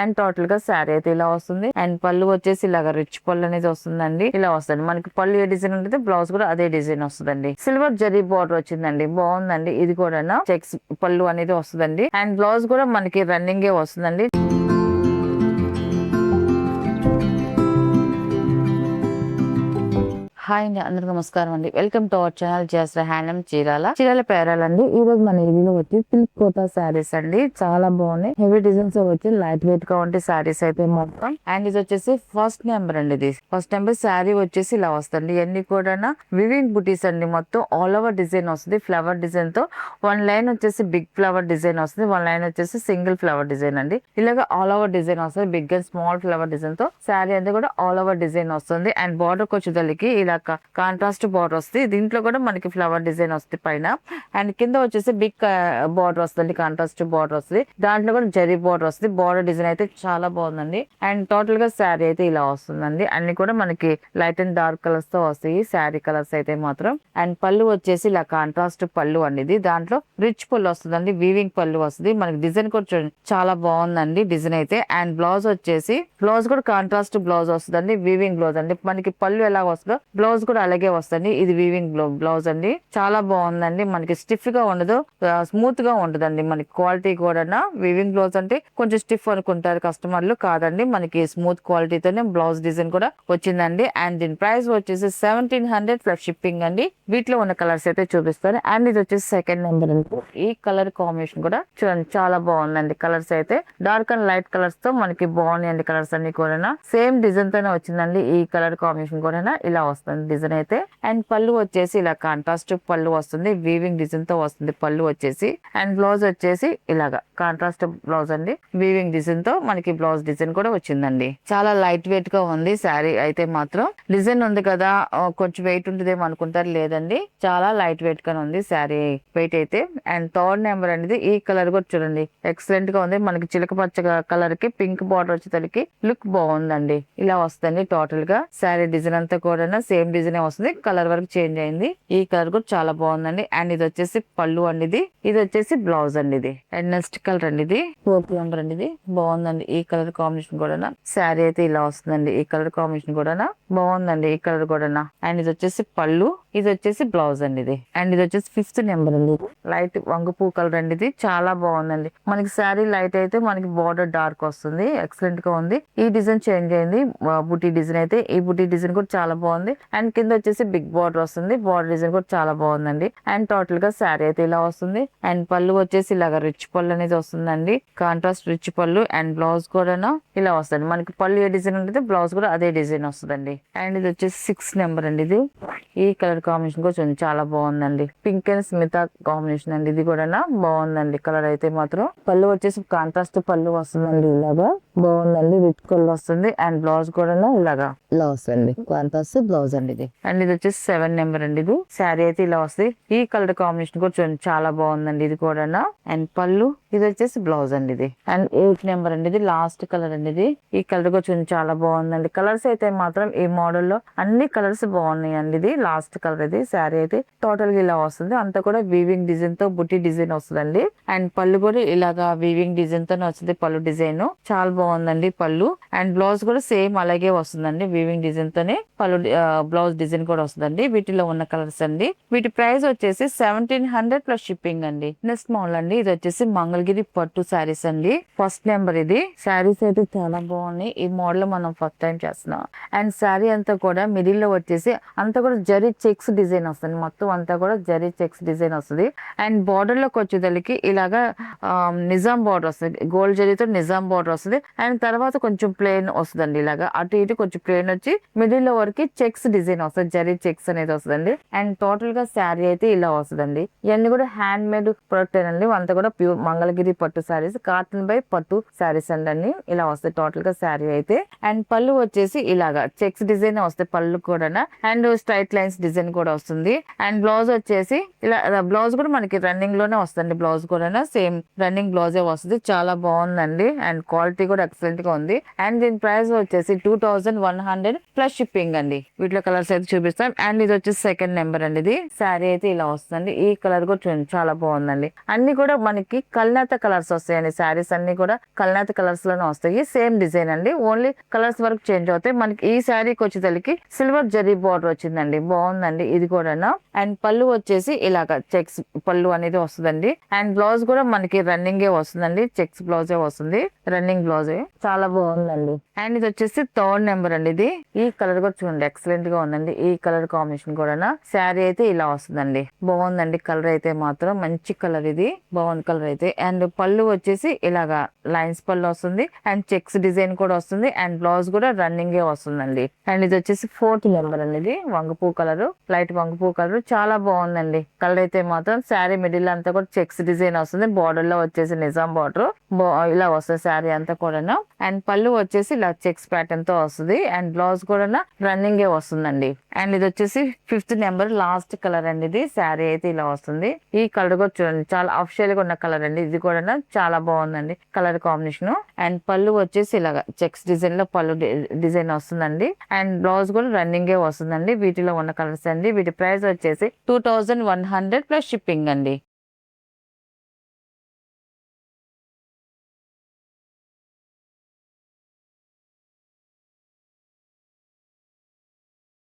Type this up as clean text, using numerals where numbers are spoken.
And total గా శారీ అయితే ఇలా వస్తుంది. అండ్ పళ్ళు వచ్చేసి ఇలాగా రిచ్ పళ్ళు అనేది వస్తుందండి. ఇలా వస్తుంది మనకి పళ్ళు ఏ డిజైన్ ఉంటుంది బ్లౌజ్ కూడా అదే డిజైన్ వస్తుందండి. సిల్వర్ జరీ బార్డర్ వచ్చిందండి, బాగుందండి. ఇది కూడా చెక్స్ పళ్ళు అనేది వస్తుందండి. అండ్ బ్లౌజ్ కూడా మనకి రన్నింగ్ వస్తుందండి. హాయ్ అండి, అందరికి నమస్కారం అండి. Welcome to our channel just handloom చీరాల పేరాలండి. ఈ రోజు మన ఏరియాలో వచ్చి సిల్క్ కోటా శారీస్ అండి, చాలా బాగున్నాయి. హెవీ డిజైన్స్ వచ్చి లైట్ వెయిట్ గా ఉంటే శారీస్ అయితే మొత్తం. అండ్ ఇది వచ్చేసి ఫస్ట్ నెంబర్ అండి. ఇది ఫస్ట్ నెంబర్ శారీ వచ్చేసి ఇలా వస్తుంది. ఇవన్నీ కూడా వివింగ్ బుటీస్ అండి. మొత్తం ఆల్ ఓవర్ డిజైన్ వస్తుంది. ఫ్లవర్ డిజైన్ తో వన్ లైన్ వచ్చేసి బిగ్ ఫ్లవర్ డిజైన్ వస్తుంది, వన్ లైన్ వచ్చేసి సింగిల్ ఫ్లవర్ డిజైన్ అండి. ఇలాగా ఆల్ ఓవర్ డిజైన్ వస్తుంది. Big and small flower design తో శారీ అంతా కూడా ఆల్ ఓవర్ డిజైన్ వస్తుంది. అండ్ బార్డర్ వచ్చేదానికి ఇలా కాంట్రాస్ట్ బార్డర్ వస్తుంది. దీంట్లో కూడా మనకి ఫ్లవర్ డిజైన్ వస్తుంది పైన. అండ్ కింద వచ్చేసి బిగ్ బార్డర్ వస్తుంది, కాంట్రాస్ట్ బార్డర్ వస్తుంది. దాంట్లో కూడా జరీ బార్డర్ వస్తుంది. బార్డర్ డిజైన్ అయితే చాలా బాగుందండి. అండ్ టోటల్ గా శారీ అయితే ఇలా వస్తుందండి. అన్ని కూడా మనకి లైట్ అండ్ డార్క్ కలర్స్ తో వస్తాయి శారీ కలర్స్ అయితే మాత్రం. అండ్ పళ్ళు వచ్చేసి ఇలా కాంట్రాస్ట్ పళ్ళు అనేది, దాంట్లో రిచ్ పళ్ళు వస్తుందండి. వీవింగ్ పళ్ళు వస్తుంది. మనకి డిజైన్ కూడా చూడండి చాలా బాగుందండి డిజైన్ అయితే. అండ్ బ్లౌజ్ వచ్చేసి బ్లౌజ్ కూడా కాంట్రాస్ట్ బ్లౌజ్ వస్తుందండి, వీవింగ్ బ్లౌజ్ అండి. మనకి పళ్ళు ఎలా వస్తుందో బ్లౌజ్ కూడా అలాగే వస్తుంది. ఇది వీవింగ్ బ్లౌజ్ అండి, చాలా బాగుందండి. మనకి స్టిఫ్ గా ఉండదు, స్మూత్ గా ఉంటదండి. మనకి క్వాలిటీ కూడా వీవింగ్ బ్లౌజ్ అంటే కొంచెం స్టిఫ్ అనుకుంటారు కస్టమర్లు, కాదండి మనకి స్మూత్ క్వాలిటీతోనే బ్లౌజ్ డిజైన్ కూడా వచ్చిందండి. అండ్ దీని ప్రైస్ వచ్చేసి 1700 ప్లస్ షిప్పింగ్ అండి. వీటిలో ఉన్న కలర్స్ అయితే చూపిస్తాను. అండ్ ఇది వచ్చేసి సెకండ్ నెంబర్ అండి. ఈ కలర్ కాంబినేషన్ కూడా చూడండి చాలా బాగుందండి. కలర్స్ అయితే డార్క్ అండ్ లైట్ కలర్స్ తో మనకి బాగున్నాయండి. కలర్స్ అన్ని కూడా సేమ్ డిజైన్ తోనే వచ్చిందండి. ఈ కలర్ కాంబినేషన్ కూడా ఇలా వస్తుంది డిజైన్ అయితే. అండ్ పళ్ళు వచ్చేసి ఇలా కాంట్రాస్ట్ పళ్ళు వస్తుంది, వీవింగ్ డిజైన్ తో వస్తుంది పళ్ళు వచ్చేసి. అండ్ బ్లౌజ్ వచ్చేసి ఇలాగా కాంట్రాస్ట్ బ్లౌజ్ అండి, వీవింగ్ డిజైన్ తో మనకి బ్లౌజ్ డిజైన్ కూడా వచ్చిందండి. చాలా లైట్ వెయిట్ గా ఉంది శారీ అయితే మాత్రం. డిజైన్ ఉంది కదా కొంచెం వెయిట్ ఉంటుందేమో అనుకుంటారు, లేదండి చాలా లైట్ వెయిట్ గా ఉంది శారీ వెయిట్ అయితే. అండ్ థర్డ్ నెంబర్ అనేది ఈ కలర్ కూడా చూడండి ఎక్సలెంట్ గా ఉంది. మనకి చిలక పచ్చ కలర్ కి పింక్ బార్డర్ వచ్చేసరికి లుక్ బాగుందండి. ఇలా వస్తుంది టోటల్ గా శారీ డిజైన్ అంతా కూడా సేమ్ డిజైన్ వస్తుంది, కలర్ వరకు చేంజ్ అయింది. ఈ కలర్ కూడా చాలా బాగుందండి. అండ్ ఇది వచ్చేసి పళ్ళు అండి, ఇది వచ్చేసి బ్లౌజ్ అండి. ఇది అండ్ నెక్స్ట్ కలర్ అండి, ఇది ఫోర్త్ నెంబర్ అండి. ఇది బాగుందండి. ఈ కలర్ కాంబినేషన్ కూడా శారీ అయితే ఇలా వస్తుందండి. ఈ కలర్ కాంబినేషన్ కూడా బాగుందండి. ఈ కలర్ కూడా. అండ్ ఇది వచ్చేసి పళ్ళు, ఇది వచ్చేసి బ్లౌజ్ అండి. ఇది అండ్ ఇది వచ్చేసి ఫిఫ్త్ నెంబర్ అండి. లైట్ వంగపూ కలర్ అండి. ఇది చాలా బాగుందండి. మనకి శారీ లైట్ అయితే మనకి బార్డర్ డార్క్ వస్తుంది, ఎక్సలెంట్ గా ఉంది. ఈ డిజైన్ చేంజ్ అయింది, బుటీ డిజైన్ అయితే. ఈ బుటీ డిజైన్ కూడా చాలా బాగుంది. అండ్ కింద వచ్చేసి బిగ్ బార్డర్ వస్తుంది, బార్డర్ డిజైన్ కూడా చాలా బాగుందండి. అండ్ టోటల్ గా శారీ అయితే ఇలా వస్తుంది. అండ్ పళ్ళు వచ్చేసి ఇలాగా రిచ్ పళ్ళు అనేది వస్తుందండి, కాంట్రాస్ట్ రిచ్ పళ్ళు. అండ్ బ్లౌజ్ కూడా ఇలా వస్తుంది. మనకి పళ్ళు ఏ డిజైన్ ఉంటుంది బ్లౌజ్ కూడా అదే డిజైన్ వస్తుందండి. అండ్ ఇది వచ్చేసి 6 నెంబర్ అండి. ఇది ఈ కలర్ కాంబినేషన్ కూడా చాలా బాగుందండి. పింక్ అండ్ స్మితా కాంబినేషన్ అండి. ఇది కూడా బాగుందండి కలర్ అయితే మాత్రం. పళ్ళు వచ్చేసి కాంట్రాస్ట్ పళ్ళు వస్తుందండి, ఇలాగా బాగుందండి. రిచ్ కలర్ వస్తుంది. అండ్ బ్లౌజ్ కూడా ఇలాగా ఇలా వస్తుంది, కాంట్రాస్ట్ బ్లౌజ్ అండి ఇది. అండ్ ఇది వచ్చేసి 7 నెంబర్ అండి. ఇది శారీ అయితే ఇలా వస్తుంది. ఈ కలర్ కాంబినేషన్ కూడా చూడండి చాలా బాగుందండి. ఇది కూడా అండ్ పళ్ళు, ఇది వచ్చేసి బ్లౌజ్ అండి ఇది. అండ్ 8 నెంబర్ అండి. ఇది లాస్ట్ కలర్ అండి. ఇది ఈ కలర్ కూడా చూడండి చాలా బాగుందండి. కలర్స్ అయితే మాత్రం ఈ మోడల్ లో అన్ని కలర్స్ బాగున్నాయి అండి. ఇది లాస్ట్ కలర్. ఇది శారీ అయితే టోటల్ గా ఇలా వస్తుంది. అంతా కూడా వీవింగ్ డిజైన్ తో బుట్టి డిజైన్ వస్తుందండి. అండ్ పళ్ళు కూడా ఇలాగా వీవింగ్ డిజైన్ తోనే వస్తుంది పళ్ళు డిజైన్, చాలా బాగుందండి పళ్ళు. అండ్ బ్లౌజ్ కూడా సేమ్ అలాగే వస్తుందండి, వీవింగ్ డిజైన్ తోనే పళ్ళు బ్లౌజ్ డిజైన్ కూడా వస్తుందండి. వీటిలో ఉన్న కలర్స్ అండి. వీటి ప్రైస్ వచ్చేసి 1700 ప్లస్ షిప్పింగ్ అండి. నెక్స్ట్ మోడల్ అండి. ఇది వచ్చేసి మంగళగిరి పట్టు శారీస్ అండి. First number. ఇది శారీస్ అయితే చాలా బాగున్నాయి. ఈ మోడల్ మనం ఫస్ట్ టైం చేస్తున్నాం. అండ్ శారీ అంతా కూడా మిడిల్ లో వచ్చేసి అంతా కూడా జరీ చెక్స్ డిజైన్ వస్తుంది. మొత్తం అంతా కూడా జరీ చెక్స్ డిజైన్ వస్తుంది. అండ్ బార్డర్ లోకి వచ్చేదానికి ఇలాగా నిజాం బార్డర్ వస్తుంది, గోల్డ్ జరీతో నిజాం బార్డర్ వస్తుంది. అండ్ తర్వాత కొంచెం ప్లేన్ వస్తుందండి. ఇలాగా అటు ఇటు కొంచెం ప్లేన్ వచ్చి మిడిల్ లో వరకు చెక్స్ డిజైన్ వస్తుంది, జరీ చెక్స్ అనేది వస్తుందండి. అండ్ టోటల్ గా శారీ అయితే ఇలా వస్తుందండి. ఇవన్నీ కూడా హ్యాండ్ మేడ్ ప్రొడక్ట్ అండి. అంతా కూడా ప్యూర్ మంగళగిరి పట్టు శారీస్, కాటన్ బై పట్టు శారీస్ అండి. ఇలా వస్తాయి టోటల్ గా శారీ అయితే. అండ్ పళ్ళు వచ్చేసి ఇలాగా చెక్స్ డిజైన్ వస్తాయి పళ్ళు కూడా. అండ్ స్ట్రైట్ లైన్స్ డిజైన్ కూడా వస్తుంది. అండ్ బ్లౌజ్ వచ్చేసి ఇలా బ్లౌజ్ కూడా మనకి రన్నింగ్ లోనే వస్తుంది. బ్లౌజ్ కూడా సేమ్ రన్నింగ్ బ్లౌజే వస్తుంది. చాలా బాగుందండి అండ్ క్వాలిటీ కూడా ఎక్సలెంట్ గా ఉంది. అండ్ దీని ప్రైస్ వచ్చేసి 2100 ప్లస్ షిప్పింగ్ అండి. వీటిలో కలర్స్ అయితే చూపిస్తాం. అండ్ ఇది వచ్చేసి సెకండ్ నెంబర్ అండి. ఇది శారీ అయితే ఇలా వస్తుంది. ఈ కలర్ కూడా చూడండి చాలా బాగుందండి. అన్ని కూడా మనకి కల్నేత కలర్స్ వస్తాయండి. శారీస్ అన్ని కూడా కల్నేత కలర్స్ లోనే వస్తాయి. సేమ్ డిజైన్ అండి, ఓన్లీ కలర్స్ వరకు చేంజ్ అవుతాయి. మనకి ఈ శారీకి వచ్చేసరికి సిల్వర్ జరీ బార్డర్ వచ్చిందండి. బాగుందండి ఇది కూడా. అండ్ పళ్ళు వచ్చేసి ఇలాగ చెక్స్ పళ్ళు అనేది వస్తుందండి. అండ్ బ్లౌజ్ కూడా మనకి రన్నింగ్ వస్తుందండి. చెక్స్ బ్లౌజే వస్తుంది, రన్నింగ్ బ్లౌజే. చాలా బాగుందండి. అండ్ ఇది వచ్చేసి థర్డ్ నెంబర్ అండి. ఇది ఈ కలర్ కూడా చూడండి ఎక్సలెంట్ గా ఉందండి. ఈ కలర్ కాంబినేషన్ కూడా శారీ అయితే ఇలా వస్తుందండి. బాగుందండి కలర్ అయితే మాత్రం మంచి కలర్, ఇది బాగుంది కలర్ అయితే. అండ్ పళ్ళు వచ్చేసి ఇలాగా లైన్స్ పళ్ళు వస్తుంది. అండ్ చెక్స్ డిజైన్ కూడా వస్తుంది. అండ్ బ్లౌజ్ కూడా రన్నింగ్ వస్తుందండి. అండ్ ఇది వచ్చేసి ఫోర్త్ నెంబర్ అండి. ఇది వంగపూ కలర్, లైట్ వంగపూ కలర్. చాలా బాగుందండి కలర్ అయితే మాత్రం. శారీ మిడిల్ అంతా కూడా చెక్స్ డిజైన్ వస్తుంది. బార్డర్ లో వచ్చేసి నిజాం బార్డర్ ఇలా వస్తుంది శారీ అంతా కూడా. అండ్ పళ్ళు వచ్చేసి ఇలా చెక్స్ ప్యాటర్న్ తో వస్తుంది. అండ్ బ్లౌజ్ కూడా రన్నింగ్ వస్తుందండి. అండ్ ఇది వచ్చేసి ఫిఫ్త్ నెంబర్ లాస్ట్ కలర్ అండి. ఇది శారీ అయితే ఇలా వస్తుంది. ఈ కలర్ కూడా చూడండి చాలా అఫిషియల్ గా ఉన్న కలర్ అండి. ఇది కూడా చాలా బాగుందండి కలర్ కాంబినేషన్. అండ్ పళ్ళు వచ్చేసి ఇలాగా చెక్స్ డిజైన్ లో పళ్ళు డిజైన్ వస్తుందండి. అండ్ బ్లౌజ్ కూడా రన్నింగ్ వస్తుందండి. వీటిలో ఉన్న కలర్స్ అండి. వీటి ప్రైస్ వచ్చేసి 2100 ప్లస్ షిప్పింగ్ అండి.